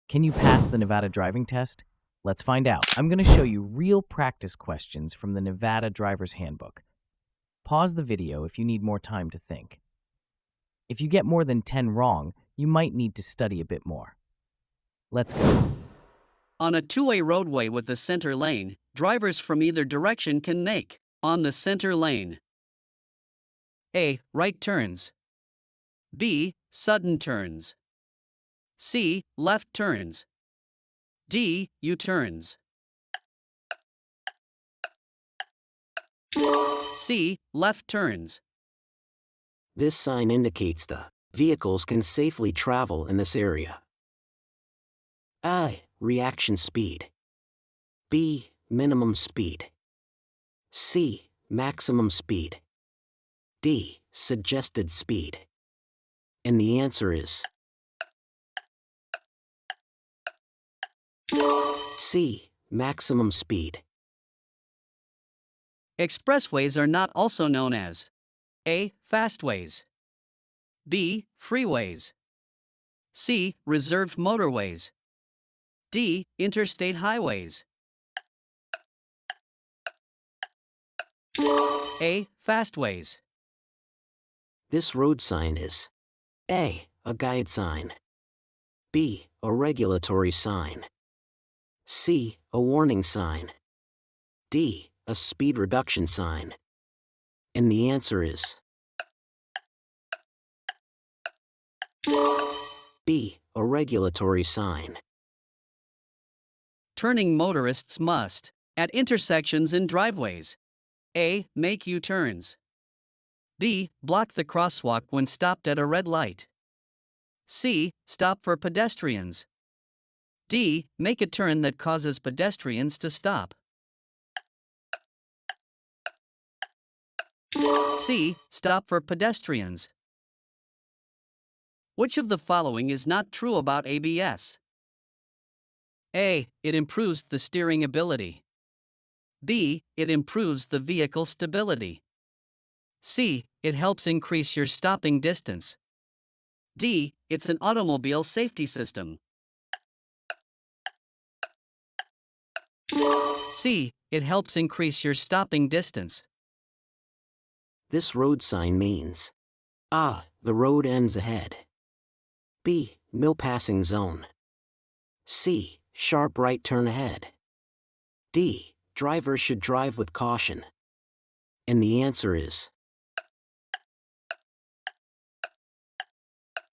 Can you pass the Nevada driving test? Let's find out. I'm going to show you real practice questions from the Nevada Driver's Handbook. Pause the video if you need more time to think. If you get more than 10 wrong, you might need to study a bit more. Let's go. On a two-way roadway with a center lane, drivers from either direction can make, on the center lane, A. Right turns, B. Sudden turns, C. Left turns, D. U-turns. C. Left turns. This sign indicates the vehicles can safely travel in this area. A. Reaction speed. B. Minimum speed. C. Maximum speed. D. Suggested speed. And the answer is C. Maximum speed. Expressways are not also known as A. Fastways, B. Freeways, C. Reserved motorways, D. Interstate highways. A. Fastways. This road sign is A. A guide sign. B. A regulatory sign. C. A warning sign. D. A speed reduction sign. And the answer is B. A regulatory sign. Turning motorists must, at intersections and driveways, A. Make U-turns, B. Block the crosswalk when stopped at a red light, C. Stop for pedestrians, D. Make a turn that causes pedestrians to stop. C. Stop for pedestrians. Which of the following is not true about ABS? A. It improves the steering ability. B. It improves the vehicle stability. C. It helps increase your stopping distance. D. It's an automobile safety system. C. It helps increase your stopping distance. This road sign means A. The road ends ahead. B. No passing zone. C. Sharp right turn ahead. D. Drivers should drive with caution. And the answer is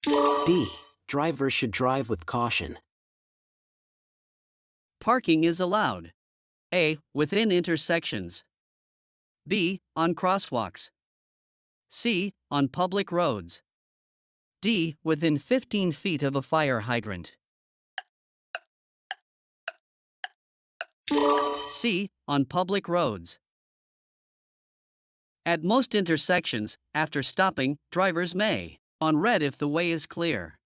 D. Drivers should drive with caution. Parking is allowed. A. Within intersections. B. On crosswalks. C. On public roads. D. Within 15 feet of a fire hydrant. C. On public roads. At most intersections, after stopping, drivers may, on red if the way is clear,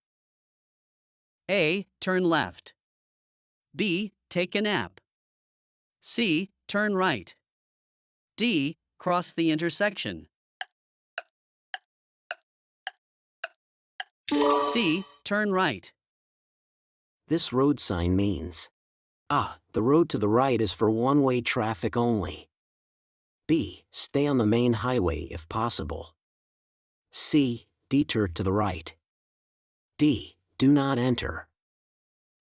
A. Turn left. B. Take a nap. C. Turn right. D. Cross the intersection. C. Turn right. This road sign means A. The road to the right is for one-way traffic only. B. Stay on the main highway if possible. C. Detour to the right. D. Do not enter.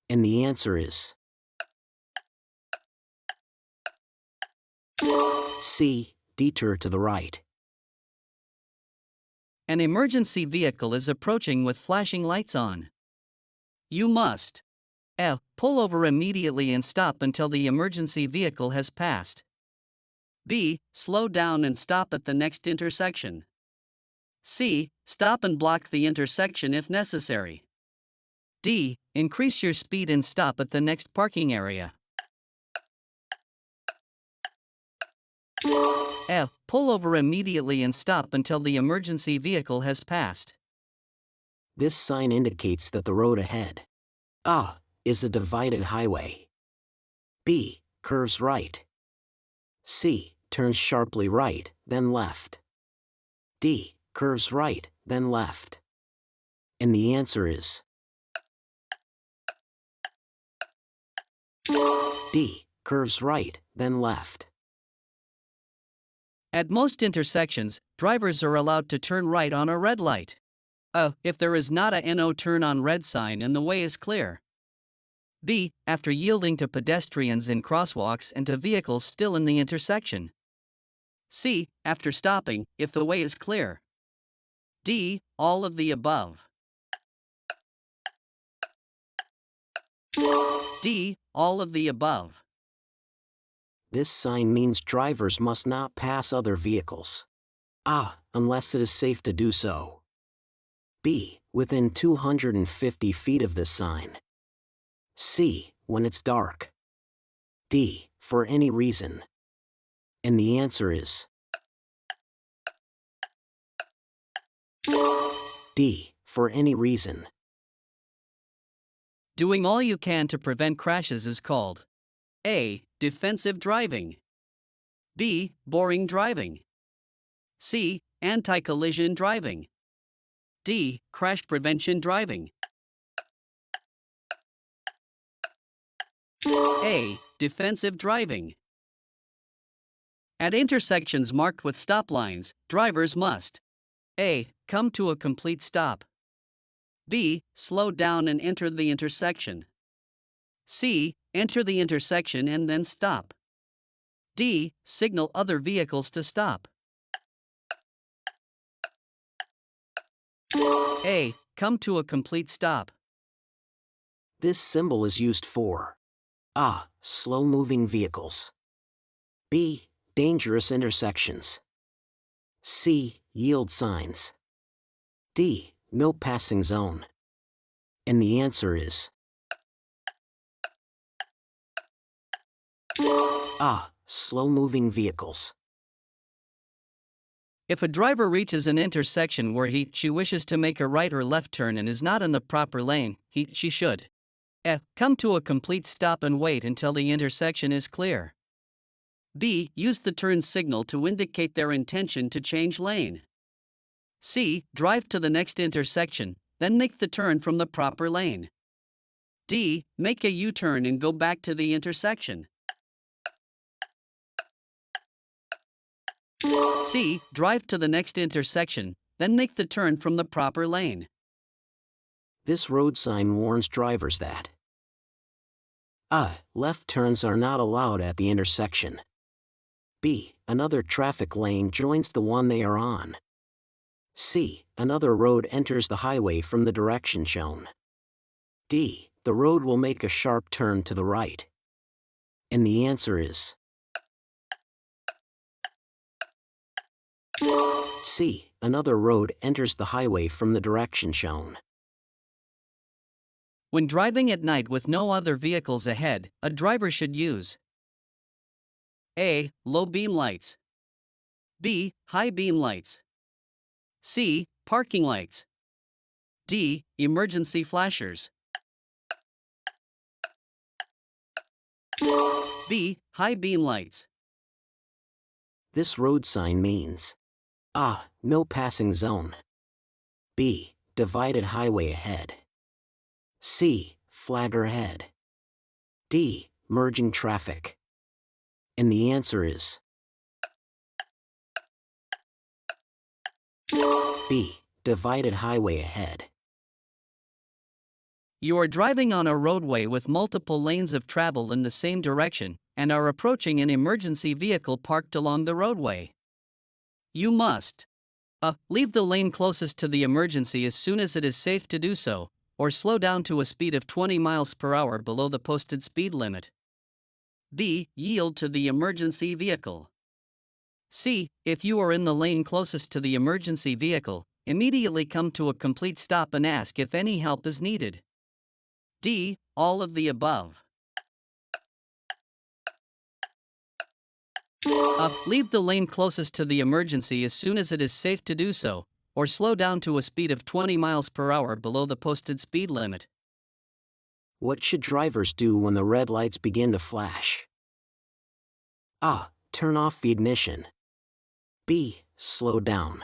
And the answer is C. Detour to the right. An emergency vehicle is approaching with flashing lights on. You must A. Pull over immediately and stop until the emergency vehicle has passed. B. Slow down and stop at the next intersection. C. Stop and block the intersection if necessary. D. Increase your speed and stop at the next parking area. F. Pull over immediately and stop until the emergency vehicle has passed. This sign indicates that the road ahead A. Is a divided highway. B. Curves right. C. Turns sharply right, then left. D. Curves right, then left. And the answer is D. Curves right, then left. At most intersections, drivers are allowed to turn right on a red light. If there is not a no turn on red sign and the way is clear. B. After yielding to pedestrians in crosswalks and to vehicles still in the intersection. C. After stopping, if the way is clear. D. All of the above. D. All of the above. This sign means drivers must not pass other vehicles. A. Unless it is safe to do so. B. Within 250 feet of this sign. C. When it's dark. D. For any reason. And the answer is D. For any reason. Doing all you can to prevent crashes is called A. Defensive driving. B. Boring driving. C. Anti-collision driving. D. Crash prevention driving. A. Defensive driving. At intersections marked with stop lines, drivers must A. Come to a complete stop. B. Slow down and enter the intersection. C. Enter the intersection and then stop. D. Signal other vehicles to stop. A. Come to a complete stop. This symbol is used for A. Slow-moving vehicles. B. Dangerous intersections. C. Yield signs. D. No passing zone. And the answer is A. Slow-moving vehicles. If a driver reaches an intersection where she wishes to make a right or left turn and is not in the proper lane, she should A. Come to a complete stop and wait until the intersection is clear. B. Use the turn signal to indicate their intention to change lane. C. Drive to the next intersection, then make the turn from the proper lane. D. Make a U-turn and go back to the intersection. C. Drive to the next intersection, then make the turn from the proper lane. This road sign warns drivers that A. Left turns are not allowed at the intersection. B. Another traffic lane joins the one they are on. C. Another road enters the highway from the direction shown. D. The road will make a sharp turn to the right. And the answer is C. Another road enters the highway from the direction shown. When driving at night with no other vehicles ahead, a driver should use A. Low beam lights. B. High beam lights. C. Parking lights. D. Emergency flashers. B. High beam lights. This road sign means A. No passing zone. B. Divided highway ahead. C. Flagger ahead. D. Merging traffic. And the answer is B. Divided highway ahead. You are driving on a roadway with multiple lanes of travel in the same direction and are approaching an emergency vehicle parked along the roadway. You must leave the lane closest to the emergency as soon as it is safe to do so, or slow down to a speed of 20 miles per hour below the posted speed limit. B. Yield to the emergency vehicle. C. If you are in the lane closest to the emergency vehicle, immediately come to a complete stop and ask if any help is needed. D. All of the above. Leave the lane closest to the emergency as soon as it is safe to do so, or slow down to a speed of 20 miles per hour below the posted speed limit. What should drivers do when the red lights begin to flash? A. Turn off the ignition. B. Slow down.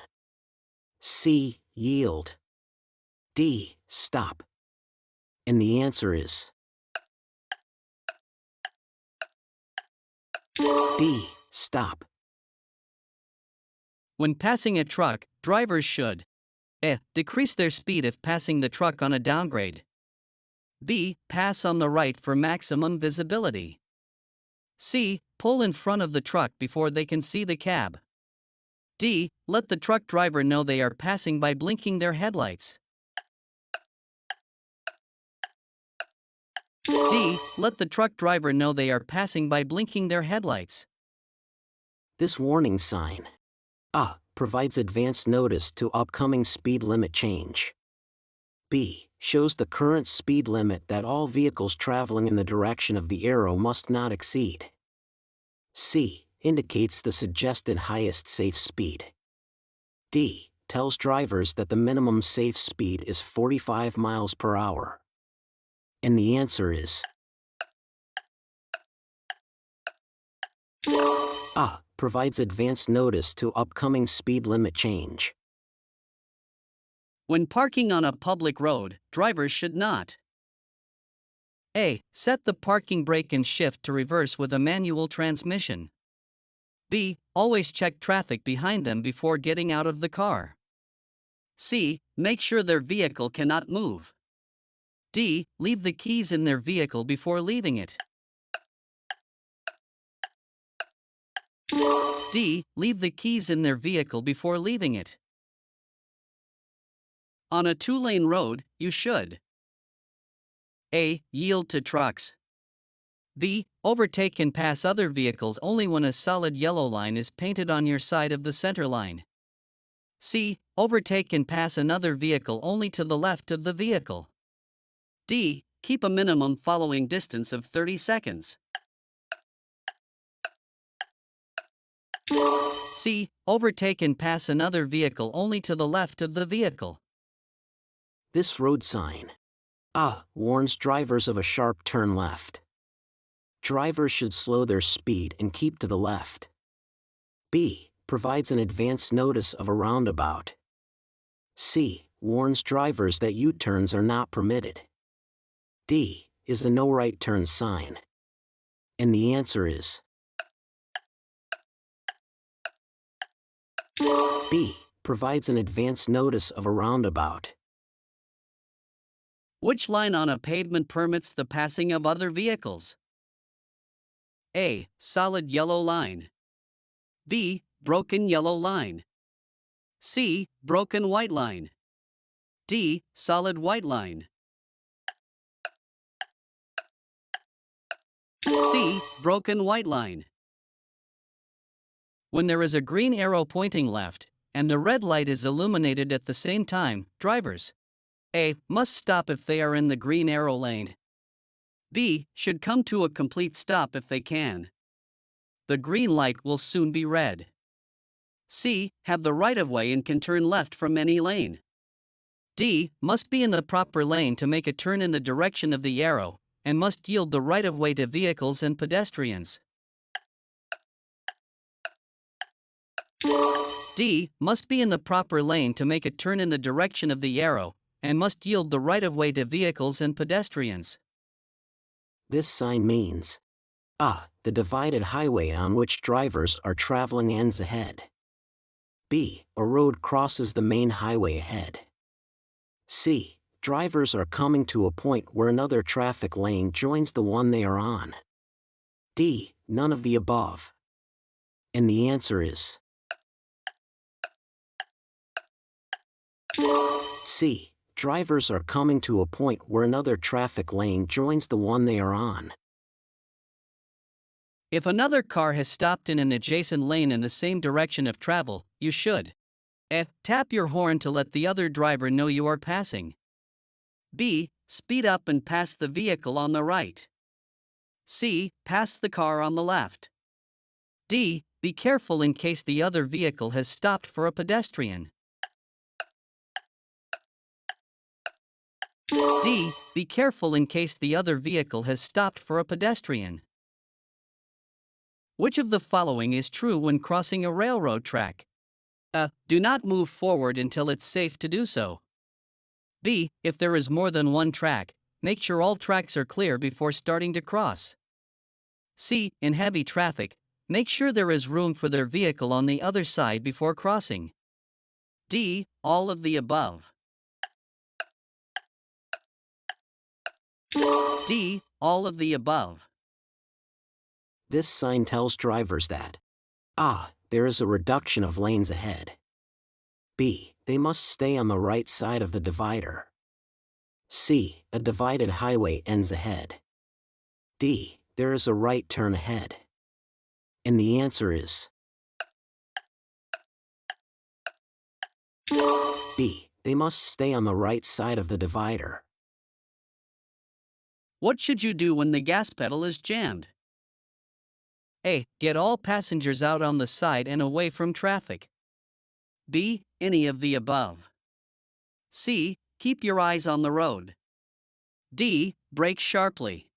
C. Yield. D. Stop. And the answer is D. Stop. When passing a truck, drivers should A. Decrease their speed if passing the truck on a downgrade. B. Pass on the right for maximum visibility. C. Pull in front of the truck before they can see the cab. D. Let the truck driver know they are passing by blinking their headlights. D. Let the truck driver know they are passing by blinking their headlights. This warning sign A. Provides advance notice to upcoming speed limit change. B. Shows the current speed limit that all vehicles traveling in the direction of the arrow must not exceed. C. Indicates the suggested highest safe speed. D. Tells drivers that the minimum safe speed is 45 miles per hour. And the answer is A. Provides advance notice to upcoming speed limit change. When parking on a public road, drivers should not A. Set the parking brake and shift to reverse with a manual transmission. B. Always check traffic behind them before getting out of the car. C. Make sure their vehicle cannot move. D. Leave the keys in their vehicle before leaving it. D. Leave the keys in their vehicle before leaving it. On a two-lane road, you should A. Yield to trucks. B. Overtake and pass other vehicles only when a solid yellow line is painted on your side of the center line. C. Overtake and pass another vehicle only to the left of the vehicle. D. Keep a minimum following distance of 30 seconds. C. Overtake and pass another vehicle only to the left of the vehicle. This road sign A. Warns drivers of a sharp turn left. Drivers should slow their speed and keep to the left. B. Provides an advance notice of a roundabout. C. Warns drivers that U-turns are not permitted. D. Is a no right turn sign. And the answer is B. Provides an advance notice of a roundabout. Which line on a pavement permits the passing of other vehicles? A. Solid yellow line. B. Broken yellow line. C. Broken white line. D. Solid white line. C. Broken white line. When there is a green arrow pointing left, and the red light is illuminated at the same time, drivers A. Must stop if they are in the green arrow lane. B. Should come to a complete stop if they can. The green light will soon be red. C. Have the right-of-way and can turn left from any lane. D. Must be in the proper lane to make a turn in the direction of the arrow, and must yield the right-of-way to vehicles and pedestrians. D. Must be in the proper lane to make a turn in the direction of the arrow, and must yield the right-of-way to vehicles and pedestrians. This sign means A. The divided highway on which drivers are traveling ends ahead. B. A road crosses the main highway ahead. C. Drivers are coming to a point where another traffic lane joins the one they are on. D. None of the above. And the answer is C. Drivers are coming to a point where another traffic lane joins the one they are on. If another car has stopped in an adjacent lane in the same direction of travel, you should A. Tap your horn to let the other driver know you are passing. B. Speed up and pass the vehicle on the right. C. Pass the car on the left. D. Be careful in case the other vehicle has stopped for a pedestrian. D. Be careful in case the other vehicle has stopped for a pedestrian. Which of the following is true when crossing a railroad track? A. Do not move forward until it's safe to do so. B. If there is more than one track, make sure all tracks are clear before starting to cross. C. In heavy traffic, Make sure there is room for their vehicle on the other side before crossing. D. All of the above. D. All of the above. This sign tells drivers that A. There is a reduction of lanes ahead. B. They must stay on the right side of the divider. C. A divided highway ends ahead. D. There is a right turn ahead. And the answer is B. They must stay on the right side of the divider. What should you do when the gas pedal is jammed? A. Get all passengers out on the side and away from traffic. B. Any of the above. C. Keep your eyes on the road. D. Brake sharply.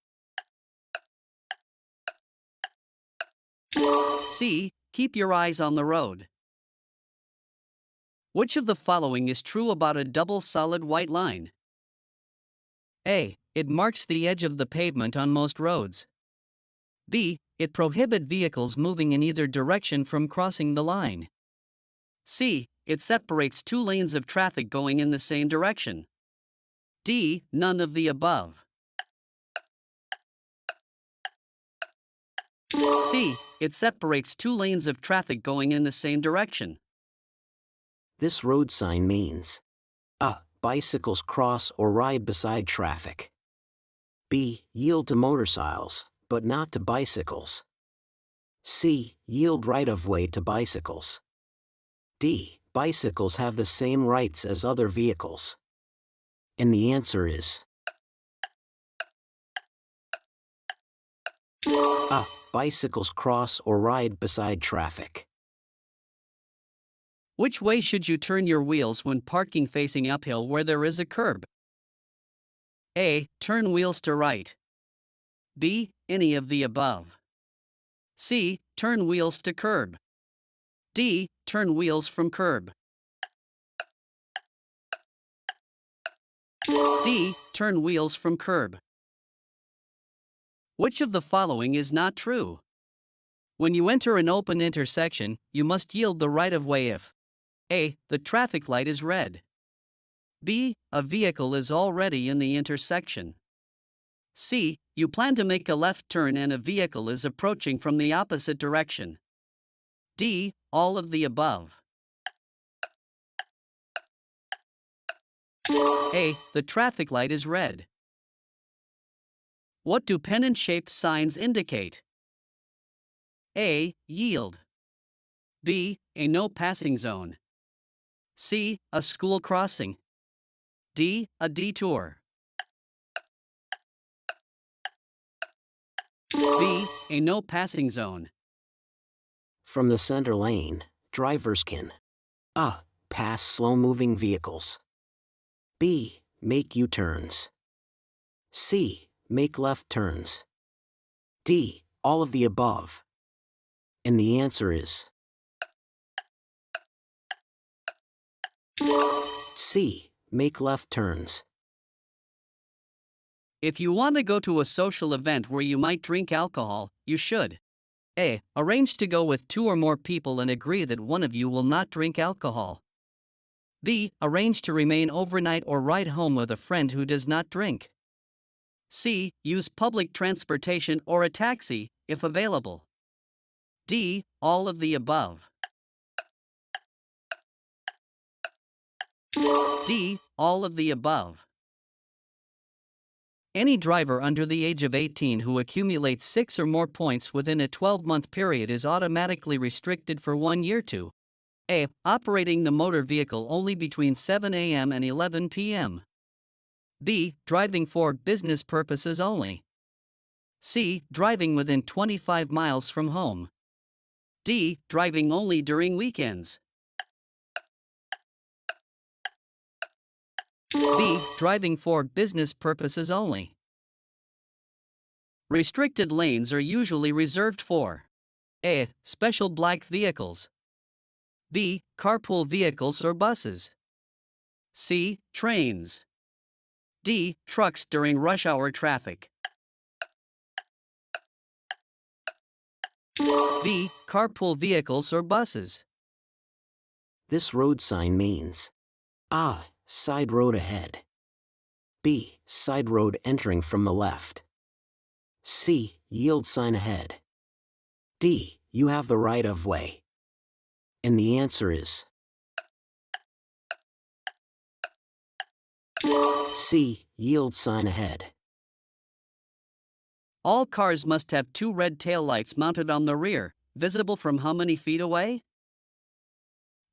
C. Keep your eyes on the road. Which of the following is true about a double solid white line? A. It marks the edge of the pavement on most roads. B. It prohibits vehicles moving in either direction from crossing the line. C. It separates two lanes of traffic going in the same direction. D. None of the above. C. It separates two lanes of traffic going in the same direction. This road sign means A. Bicycles cross or ride beside traffic. B. Yield to motorcycles, but not to bicycles. C. Yield right-of-way to bicycles. D. Bicycles have the same rights as other vehicles. And the answer is A. Bicycles cross or ride beside traffic. Which way should you turn your wheels when parking facing uphill where there is a curb? A. Turn wheels to right. B. Any of the above. C. Turn wheels to curb. D. Turn wheels from curb. D. Turn wheels from curb. Which of the following is not true? When you enter an open intersection, you must yield the right-of-way if A. The traffic light is red. B. A vehicle is already in the intersection. C. You plan to make a left turn and a vehicle is approaching from the opposite direction. D. All of the above. A. The traffic light is red. What do pennant-shaped signs indicate? A. Yield. B. A no passing zone. C. A school crossing. D. A detour. B. A no passing zone. From the center lane, drivers can A. Pass slow-moving vehicles. B. Make U-turns. C. Make left turns. D. All of the above. And the answer is C. Make left turns. If you want to go to a social event where you might drink alcohol, you should A. Arrange to go with 2 or more people and agree that one of you will not drink alcohol. B. Arrange to remain overnight or ride home with a friend who does not drink. C. Use public transportation or a taxi, if available. D. All of the above. D. All of the above. Any driver under the age of 18 who accumulates 6 or more points within a 12-month period is automatically restricted for 1 year to A. Operating the motor vehicle only between 7 a.m. and 11 p.m. B. Driving for business purposes only. C. Driving within 25 miles from home. D. Driving only during weekends. B. Driving for business purposes only. Restricted lanes are usually reserved for A. Special black vehicles. B. Carpool vehicles or buses. C. Trains. D. Trucks during rush hour traffic. B. Carpool vehicles or buses. This road sign means A. Side road ahead. B. Side road entering from the left. C. Yield sign ahead. D. You have the right of way. And the answer is C. Yield sign ahead. All cars must have 2 red taillights mounted on the rear, visible from how many feet away?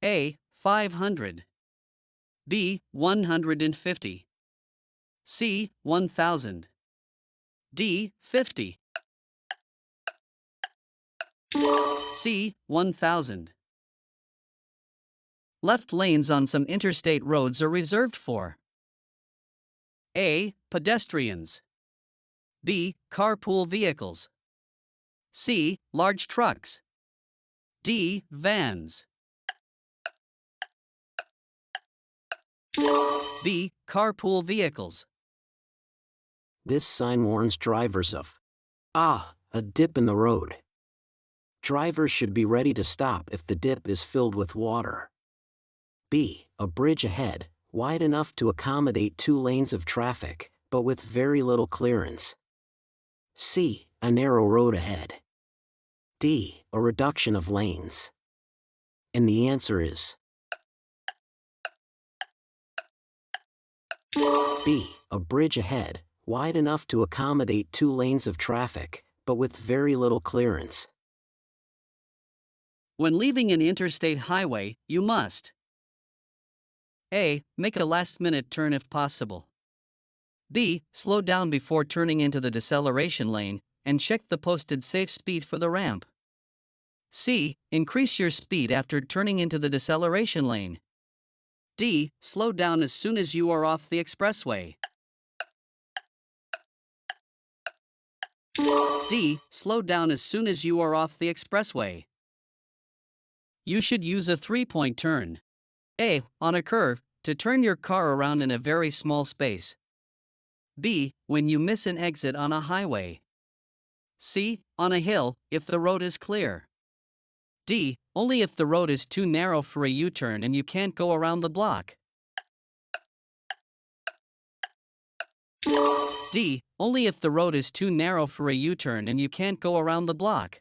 A. 500. B. 150. C. 1000. D. 50. C. 1000. Left lanes on some interstate roads are reserved for A. Pedestrians. B. Carpool vehicles. C. Large trucks. D. Vans. B. Carpool vehicles. This sign warns drivers of a dip in the road. Drivers should be ready to stop if the dip is filled with water. B. A bridge ahead, wide enough to accommodate 2 lanes of traffic, but with very little clearance. C. A narrow road ahead. D. A reduction of lanes. And the answer is B. A bridge ahead, wide enough to accommodate 2 lanes of traffic, but with very little clearance. When leaving an interstate highway, you must A. Make a last-minute turn if possible. B. Slow down before turning into the deceleration lane, and check the posted safe speed for the ramp. C. Increase your speed after turning into the deceleration lane. D. Slow down as soon as you are off the expressway. D. Slow down as soon as you are off the expressway. You should use a 3-point turn. A. On a curve, to turn your car around in a very small space. B. When you miss an exit on a highway. C. On a hill, if the road is clear. D. Only if the road is too narrow for a U-turn and you can't go around the block. D. Only if the road is too narrow for a U-turn and you can't go around the block.